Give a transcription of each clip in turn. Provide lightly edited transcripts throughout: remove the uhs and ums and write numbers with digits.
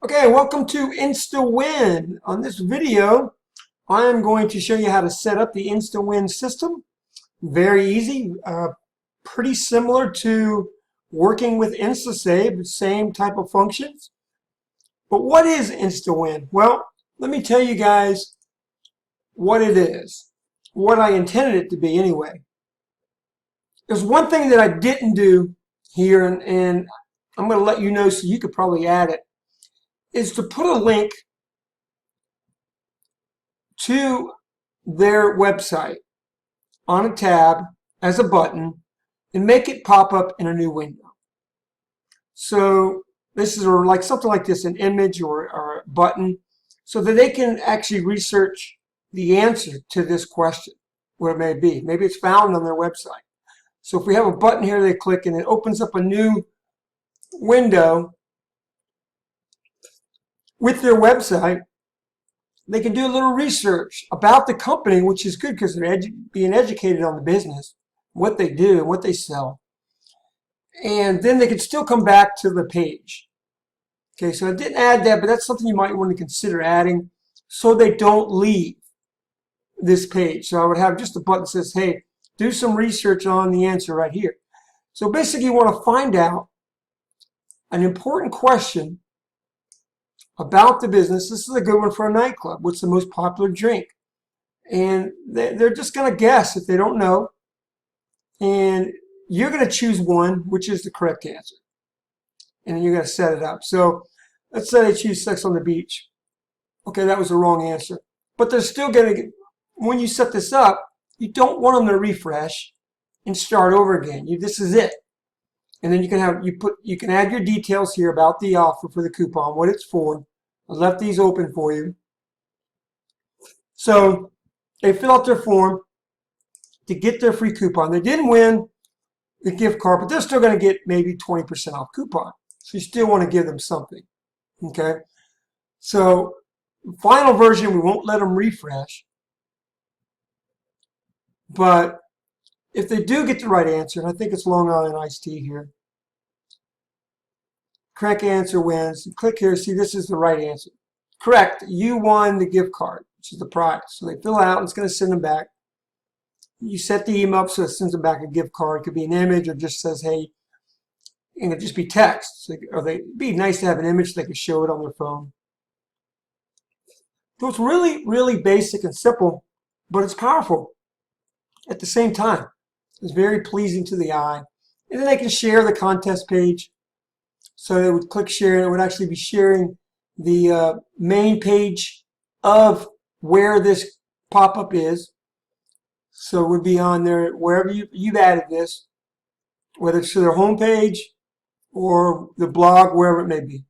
Okay, welcome to InstaWin. On this video, I am going to show you how to set up the InstaWin system. Very easy, pretty similar to working with InstaSave, same type of functions. But what is InstaWin? Well, let me tell you guys what it is, what I intended it to be anyway. There's one thing that I didn't do here, and I'm going to let you know so you could probably add it, is to put a link to their website on a tab as a button and make it pop up in a new window. So this is like something like this, an image or a button, so that they can actually research the answer to this question, what it may be. Maybe it's found on their website. So if we have a button here, they click and it opens up a new window with their website. They can do a little research about the company, which is good because they're being educated on the business, what they do, what they sell. And then they can still come back to the page. Okay, so I didn't add that, but that's something you might want to consider adding so they don't leave this page. So I would have just a button that says, hey, do some research on the answer right here. So basically you want to find out an important question about the business. This is a good one for a nightclub. What's the most popular drink? And they're just going to guess if they don't know. And you're going to choose one, which is the correct answer. And then you're going to set it up. So let's say they choose sex on the beach. Okay, that was the wrong answer. But they're still going to, when you set this up, you don't want them to refresh and start over again. This is it. And then you can have, you can add your details here about the offer for the coupon, what it's for. I left these open for you. So they fill out their form to get their free coupon. They didn't win the gift card, but they're still going to get maybe 20% off coupon. So you still want to give them something. Okay. So final version, we won't let them refresh. But if they do get the right answer, and I think it's Long Island iced tea here, correct answer wins. Click here, see this is the right answer. Correct, you won the gift card, which is the prize. So they fill out, it's going to send them back. You set the email up so it sends them back a gift card. It could be an image or just says, hey, and it just be text. So, or it'd be nice to have an image so they can show it on their phone. So it's really, really basic and simple, but it's powerful at the same time. It's very pleasing to the eye. And then they can share the contest page. So they would click share, and it would actually be sharing the main page of where this pop-up is. So it would be on there wherever you've added this, whether it's to their home page or the blog, wherever it may be.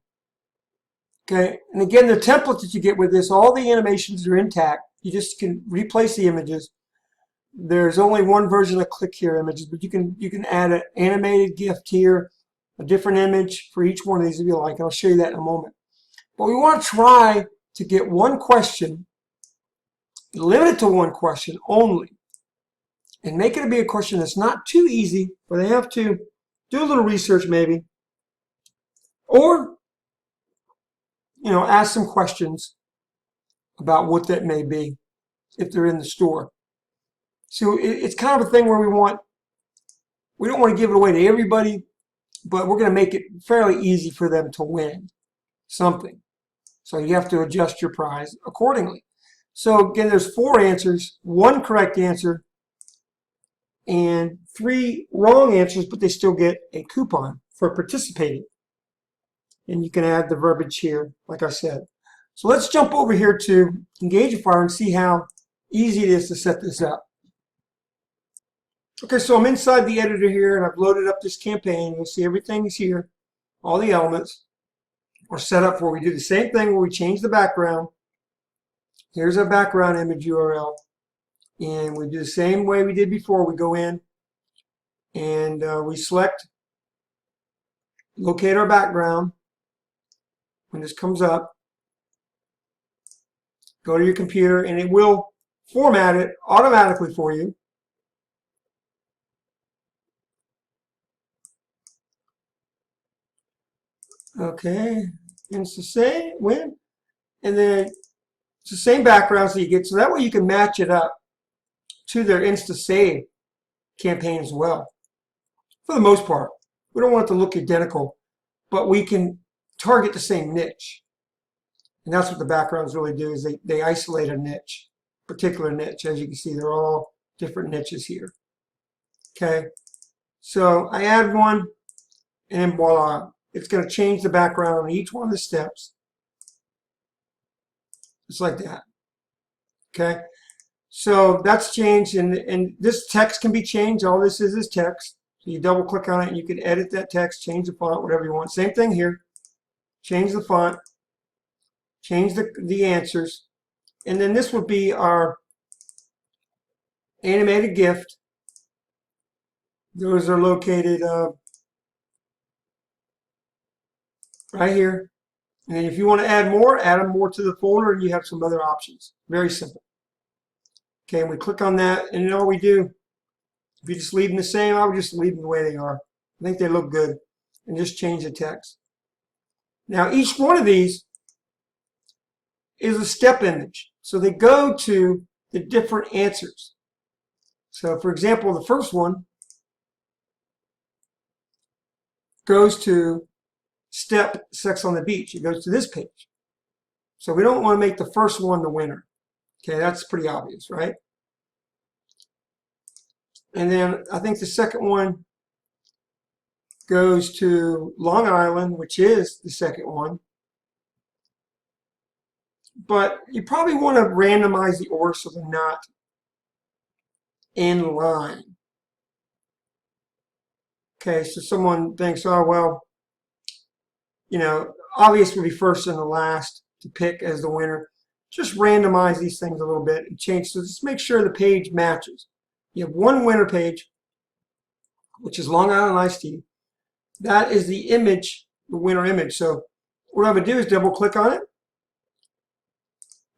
Okay, and again, the template that you get with this, all the animations are intact. You just can replace the images. There's only one version of click here images, but you can add an animated gift here, a different image for each one of these if you like. And I'll show you that in a moment. But we want to try to get one question, limit it to one question only, and make it be a question that's not too easy, where they have to do a little research maybe, or ask some questions about what that may be if they're in the store. So it's kind of a thing where we don't want to give it away to everybody, but we're going to make it fairly easy for them to win something. So you have to adjust your prize accordingly. So again, there's 4 answers, 1 correct answer, and 3 wrong answers, but they still get a coupon for participating. And you can add the verbiage here, like I said. So let's jump over here to Engagifier and see how easy it is to set this up. Okay, so I'm inside the editor here, and I've loaded up this campaign. You'll see everything is here. All the elements are set up for. We do the same thing where we change the background. Here's our background image URL. And we do the same way we did before. We go in and we select, locate our background. When this comes up, go to your computer, and it will format it automatically for you. Okay, InstaWin, and then it's the same backgrounds that you get, so that way you can match it up to their InstaSave campaign as well. For the most part, we don't want it to look identical, but we can target the same niche. And that's what the backgrounds really do, is they isolate a niche, particular niche. As you can see, they're all different niches here. Okay, so I add one, and voila, it's going to change the background on each one of the steps. Just like that. Okay, so that's changed, and this text can be changed. All this is text. So you double click on it and you can edit that text, change the font, whatever you want. Same thing here. Change the font, change the answers, and then this would be our animated gift. Those are located right here. And then if you want to add them more to the folder, and you have some other options. Very simple. Okay, and we click on that, and then all we do, if you just leave them the same, I would just leave them the way they are. I think they look good. And just change the text. Now, each one of these is a step image. So they go to the different answers. So, for example, the first one goes to step Sex on the Beach. It goes to this page. So we don't want to make the first one the winner. Okay, that's pretty obvious, right? And then I think the second one goes to Long Island, which is the second one. But you probably want to randomize the order so they're not in line. Okay, so someone thinks, oh, well, you know, obvious would be first and the last to pick as the winner. Just randomize these things a little bit and change. So just make sure the page matches. You have one winner page, which is Long Island Iced Tea. That is the image, the winner image. So what I would do is double click on it.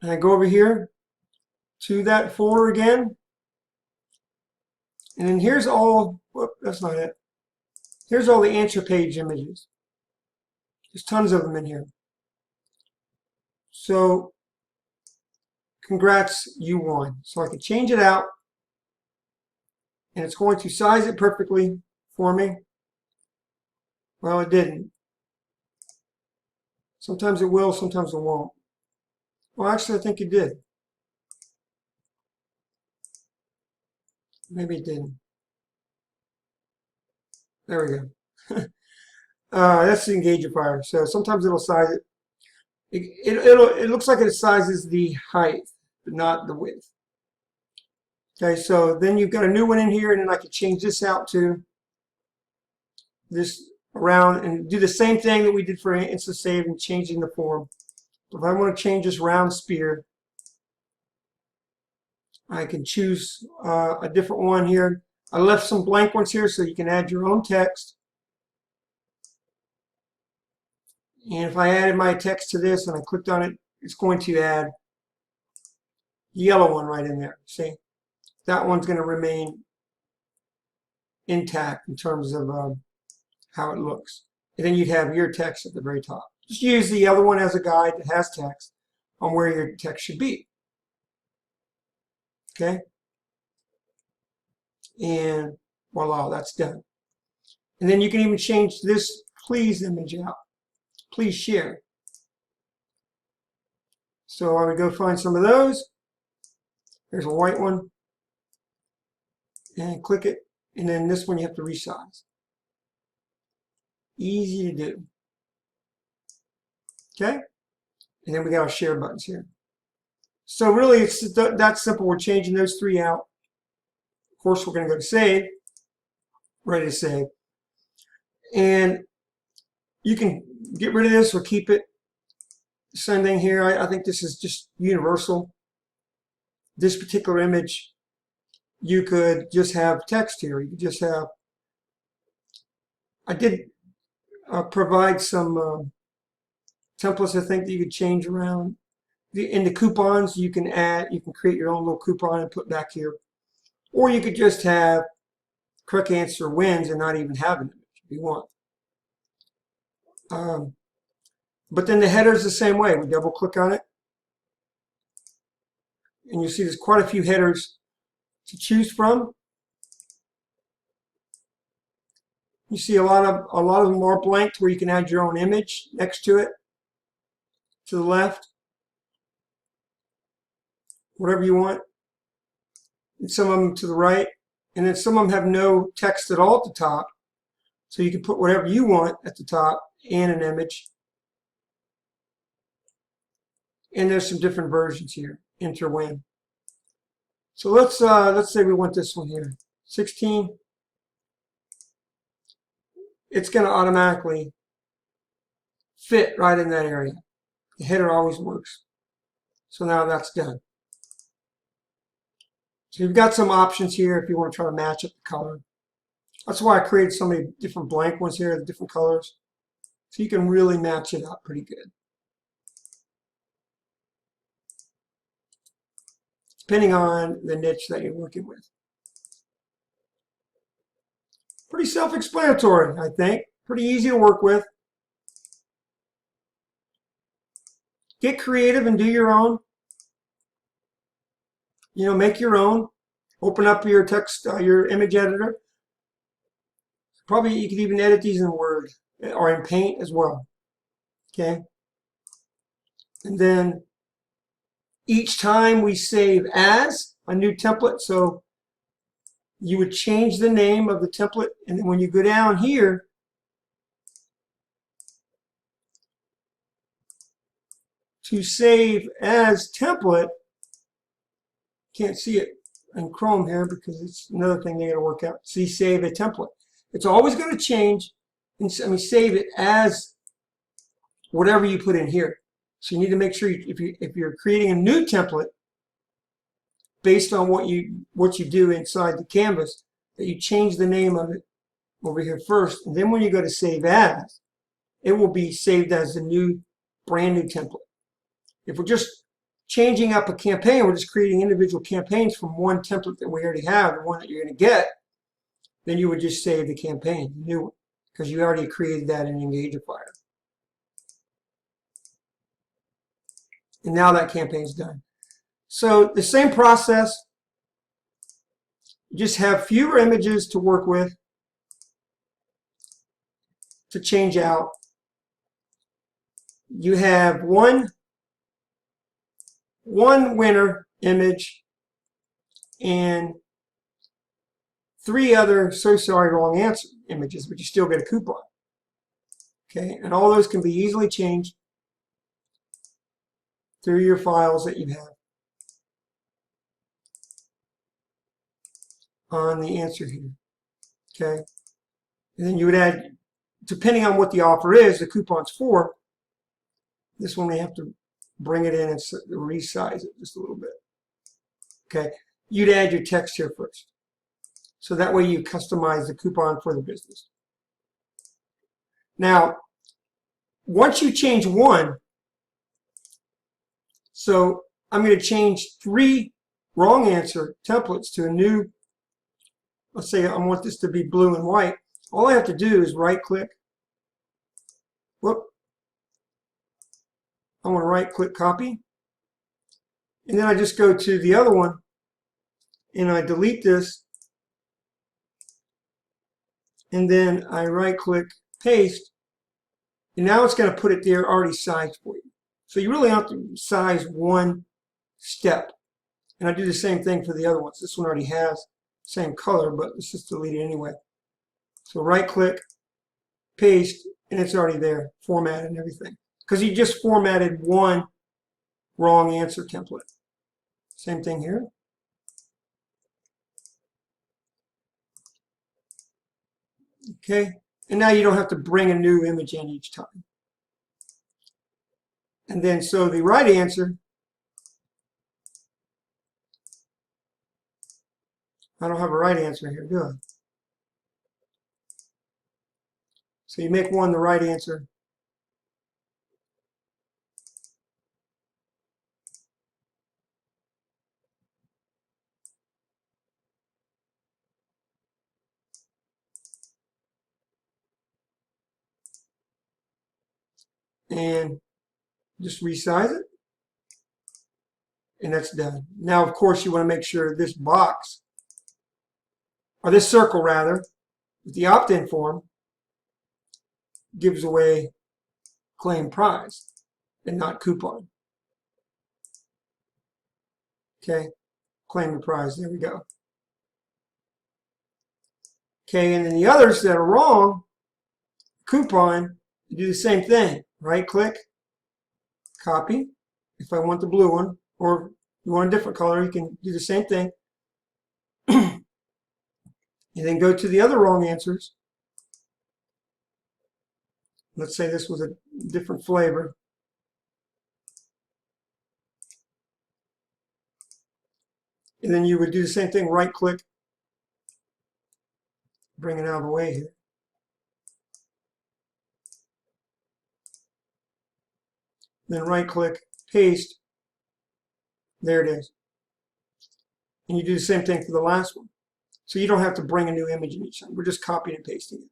And I go over here to that folder again. And then here's all, whoop, that's not it. Here's all the answer page images. There's tons of them in here. So congrats, you won. So I can change it out. And it's going to size it perfectly for me. Well, it didn't. Sometimes it will, sometimes it won't. Well, actually, I think it did. Maybe it didn't. There we go. That's the engagifier. So sometimes it'll size it. It looks like it sizes the height, but not the width. Okay, so then you've got a new one in here, and then I can change this out to this around and do the same thing that we did for InstaSave and changing the form. If I want to change this round spear, I can choose a different one here. I left some blank ones here so you can add your own text. And if I added my text to this and I clicked on it, it's going to add the yellow one right in there. See? That one's going to remain intact in terms of how it looks. And then you'd have your text at the very top. Just use the other one as a guide that has text on where your text should be. Okay? And voila, that's done. And then you can even change this please image out. Please share. So I would go find some of those. There's a white one. And click it. And then this one you have to resize. Easy to do. Okay? And then we got our share buttons here. So really it's that simple. We're changing those three out. Of course, we're going to go to save. Ready to save. And you can get rid of this or keep it. Same thing here. I think this is just universal. This particular image, you could just have text here. You could just have, I did provide some templates I think that you could change around. In the coupons, you can create your own little coupon and put back here. Or you could just have correct answer wins and not even have an image if you want. But then the header is the same way. We double click on it, and you see there's quite a few headers to choose from. You see a lot of them are blank where you can add your own image next to it, to the left, whatever you want. And some of them to the right. And then some of them have no text at all at the top. So you can put whatever you want at the top and an image. And there's some different versions here. InstaWin. So let's say we want this one here, 16. It's going to automatically fit right in that area. The header always works. So now that's done. So you've got some options here if you want to try to match up the color. That's why I created so many different blank ones here, the different colors. So you can really match it up pretty good. Depending on the niche that you're working with. Pretty self-explanatory, I think. Pretty easy to work with. Get creative and do your own. You know, make your own. Open up your text, your image editor. Probably you could even edit these in Word or in Paint as well. Okay. And then each time we save as a new template, so you would change the name of the template, and then when you go down here, to save as template, can't see it in Chrome here because it's another thing they got to work out. See, save a template. It's always going to change, and save it as whatever you put in here. So you need to make sure if you're creating a new template based on what you do inside the canvas, that you change the name of it over here first, and then when you go to save as, it will be saved as a new, brand new template. If we're just changing up a campaign, we're just creating individual campaigns from one template that we already have, the one that you're going to get, then you would just save the campaign, the new one, because you already created that in Engagifier. And now that campaign's done. So the same process, you just have fewer images to work with, to change out. You have one winner image and 3 other so sorry wrong answer images, but you still get a coupon. Okay, and all those can be easily changed through your files that you have on the answer here. Okay, and then you would add, depending on what the offer is, the coupon's for. This one we have to bring it in and resize it just a little bit. Okay, you'd add your text here first. So that way you customize the coupon for the business. Now, once you change one, so I'm going to change 3 wrong answer templates to a new, let's say I want this to be blue and white. All I have to do is right click. Whoop. I want to right click copy. And then I just go to the other one and I delete this. And then I right click paste. And now it's going to put it there already sized for you. So you really have to size one step. And I do the same thing for the other ones. This one already has same color, but let's just delete it anyway. So right click, paste, and it's already there, formatted and everything. Because you just formatted one wrong answer template. Same thing here. Okay, and now you don't have to bring a new image in each time. And then so the right answer, I don't have a right answer here, do I? So you make one the right answer. and just resize it, and that's done. Now, of course, you want to make sure this box, or this circle rather, with the opt-in form, gives away claim prize and not coupon. Okay, claim the prize, there we go. Okay, and then the others that are wrong, coupon, you do the same thing. Right click, copy. If I want the blue one, or you want a different color, you can do the same thing. And then go to the other wrong answers. Let's say this was a different flavor. And then you would do the same thing, right click, bring it out of the way here. Then right click, paste, there it is. And you do the same thing for the last one. So you don't have to bring a new image in each time. We're just copying and pasting it.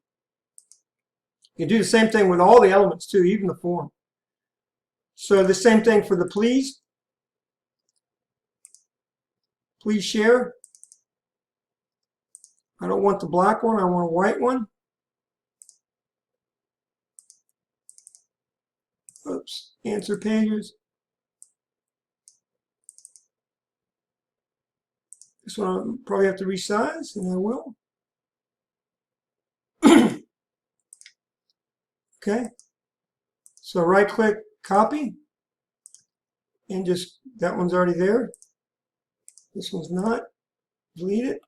You do the same thing with all the elements too, even the form. So the same thing for the please. Please share. I don't want the black one, I want a white one. Oops, answer pages. This one I'll probably have to resize, and I will. Okay, so right click, copy, and just, that one's already there. This one's not, delete it.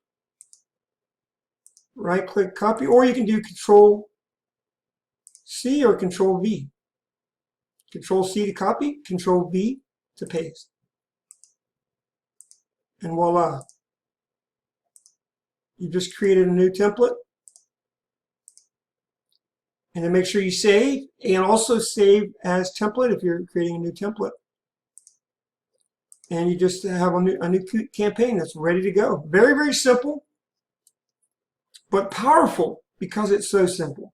Right click, copy, or you can do Control C or Control V. Control C to copy, Control V to paste. And voila. You just created a new template. And then make sure you save, and also save as template if you're creating a new template. And you just have a new campaign that's ready to go. Very, very simple, but powerful because it's so simple.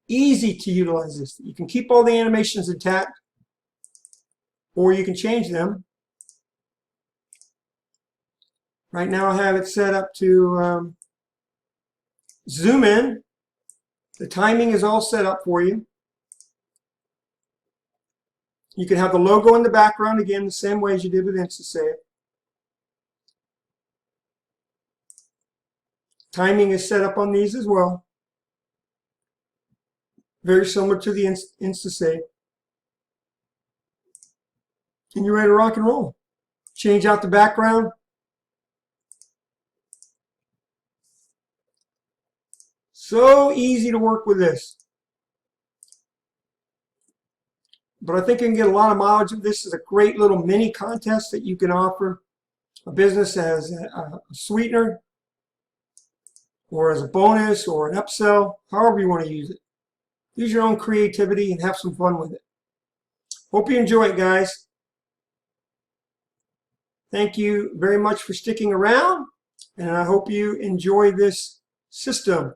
Easy to utilize this. You can keep all the animations intact, or you can change them. Right now I have it set up to zoom in. The timing is all set up for you. You can have the logo in the background, again, the same way as you did with InstaSave. Timing is set up on these as well. Very similar to the InstaSave. And you're ready to rock and roll. Change out the background. So easy to work with this. But I think you can get a lot of mileage of this. Is a great little mini contest that you can offer a business as a sweetener, or as a bonus, or an upsell, however you want to use it. Use your own creativity and have some fun with it. Hope you enjoy it, guys. Thank you very much for sticking around, and I hope you enjoy this system.